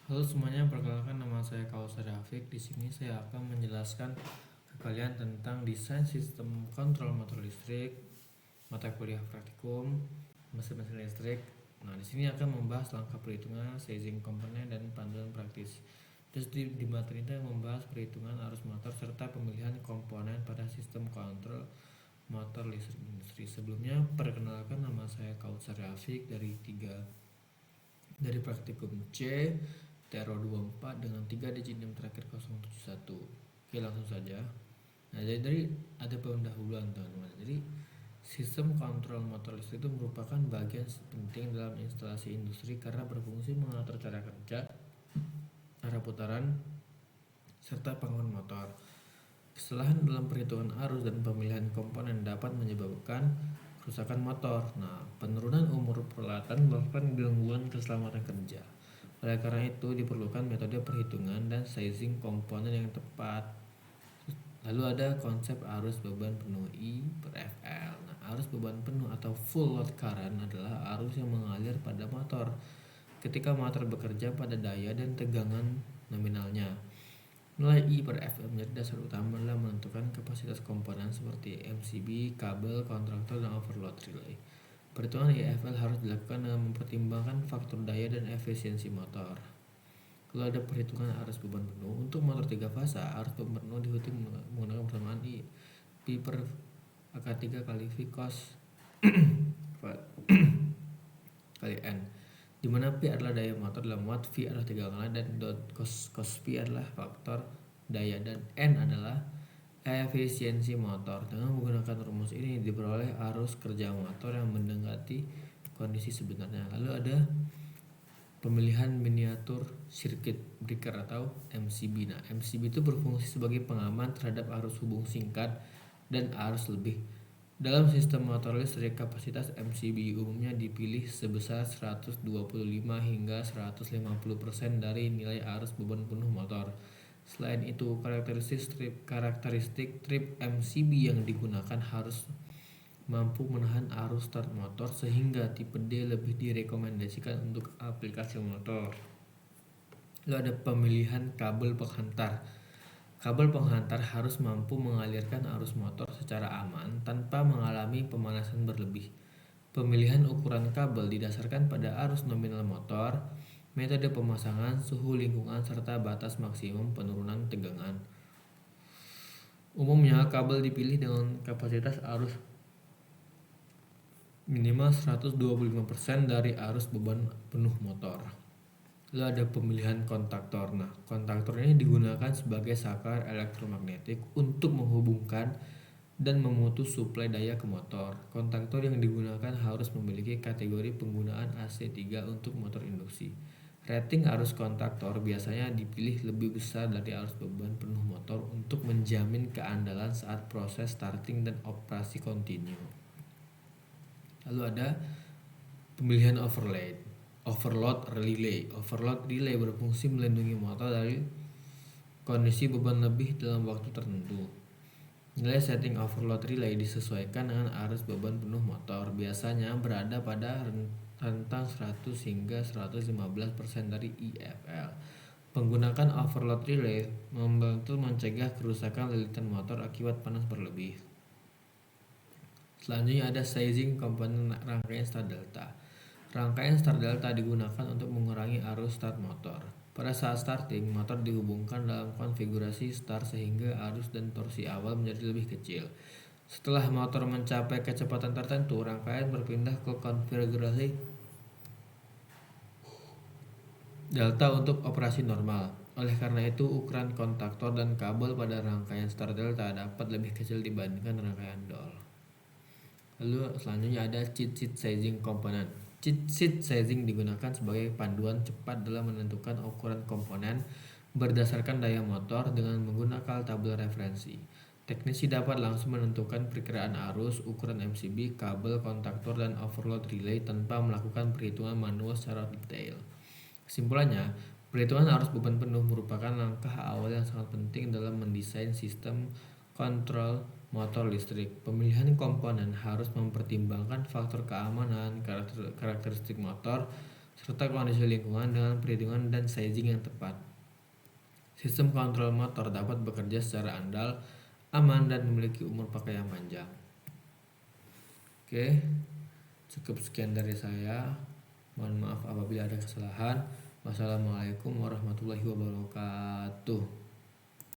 Halo semuanya, perkenalkan nama saya Kausar Rafiq. Di sini saya akan menjelaskan ke kalian tentang desain sistem kontrol motor listrik, mata kuliah praktikum, mesin-mesin listrik. Nah, di sini akan membahas langkah perhitungan, sizing komponen dan panduan praktis. Terus di materi ini membahas perhitungan arus motor serta pemilihan komponen pada sistem kontrol motor listrik industri. Sebelumnya, perkenalkan nama saya Kausar Rafiq dari praktikum C Tero 24 dengan 3 digit NIM terakhir 071. Oke, langsung saja. Nah, jadi ada pendahuluan teman-teman. Jadi sistem kontrol motor listrik itu merupakan bagian penting dalam instalasi industri karena berfungsi mengatur cara kerja, arah putaran, serta pengaman motor. Kesalahan dalam perhitungan arus dan pemilihan komponen dapat menyebabkan kerusakan motor. Nah, penurunan umur peralatan bahkan gangguan keselamatan kerja. Oleh karena itu, diperlukan metode perhitungan dan sizing komponen yang tepat. Lalu ada konsep arus beban penuh I per FL. Nah, arus beban penuh atau full load current adalah arus yang mengalir pada motor ketika motor bekerja pada daya dan tegangan nominalnya. Nilai I per FL menjadi dasar utama dalam menentukan kapasitas komponen seperti MCB, kabel, kontraktor, dan overload relay. Perhitungan IFL harus dilakukan dengan mempertimbangkan faktor daya dan efisiensi motor. Kalau ada perhitungan arus beban penuh untuk motor 3 fasa, arus beban penuh dihitung menggunakan persamaan I P per AK3 kali V cos kali N, di mana P adalah daya motor dalam watt, V adalah tegangan, dan cos P adalah faktor daya, dan N adalah efisiensi motor. Dengan menggunakan rumus ini diperoleh arus kerja motor yang mendekati kondisi sebenarnya. Lalu ada pemilihan miniatur circuit breaker atau MCB. Nah, MCB itu berfungsi sebagai pengaman terhadap arus hubung singkat dan arus lebih. Dalam sistem motor listrik, kapasitas MCB umumnya dipilih sebesar 125 hingga 150% dari nilai arus beban penuh motor. Selain itu, karakteristik trip MCB yang digunakan harus mampu menahan arus start motor sehingga tipe D lebih direkomendasikan untuk aplikasi motor. Lalu ada pemilihan kabel penghantar. Kabel penghantar harus mampu mengalirkan arus motor secara aman tanpa mengalami pemanasan berlebih. Pemilihan ukuran kabel didasarkan pada arus nominal motor, metode pemasangan, suhu lingkungan, serta batas maksimum penurunan tegangan. Umumnya kabel dipilih dengan kapasitas arus minimal 125% dari arus beban penuh motor. Lalu ada pemilihan kontaktor. Nah, kontaktor ini digunakan sebagai saklar elektromagnetik untuk menghubungkan dan memutus suplai daya ke motor. Kontaktor yang digunakan harus memiliki kategori penggunaan AC3 untuk motor induksi. Rating arus kontaktor biasanya dipilih lebih besar dari arus beban penuh motor untuk menjamin keandalan saat proses starting dan operasi kontinu. Lalu ada pemilihan overload relay. Overload relay berfungsi melindungi motor dari kondisi beban lebih dalam waktu tertentu. Nilai setting overload relay disesuaikan dengan arus beban penuh motor, biasanya berada pada rentang 100 hingga 115% dari IFL. Penggunaan overload relay membantu mencegah kerusakan lilitan motor akibat panas berlebih. Selanjutnya ada sizing komponen rangkaian start delta. Rangkaian start delta digunakan untuk mengurangi arus start motor. Pada saat starting, motor dihubungkan dalam konfigurasi start sehingga arus dan torsi awal menjadi lebih kecil. Setelah motor mencapai kecepatan tertentu, rangkaian berpindah ke konfigurasi delta untuk operasi normal. Oleh karena itu, ukuran kontaktor dan kabel pada rangkaian start delta dapat lebih kecil dibandingkan rangkaian dol. Lalu selanjutnya ada cheat sheet sizing komponen. Cheat sheet sizing digunakan sebagai panduan cepat dalam menentukan ukuran komponen berdasarkan daya motor dengan menggunakan tabel referensi. Teknisi dapat langsung menentukan perkiraan arus, ukuran MCB, kabel, kontaktor, dan overload relay tanpa melakukan perhitungan manual secara detail. Kesimpulannya, perhitungan arus beban penuh merupakan langkah awal yang sangat penting dalam mendesain sistem kontrol motor listrik. Pemilihan komponen harus mempertimbangkan faktor keamanan, karakteristik motor, serta kondisi lingkungan dengan perhitungan dan sizing yang tepat. Sistem kontrol motor dapat bekerja secara andal, aman, dan memiliki umur pakai yang panjang. Oke, cukup sekian dari saya. Mohon maaf apabila ada kesalahan. Wassalamualaikum warahmatullahi wabarakatuh.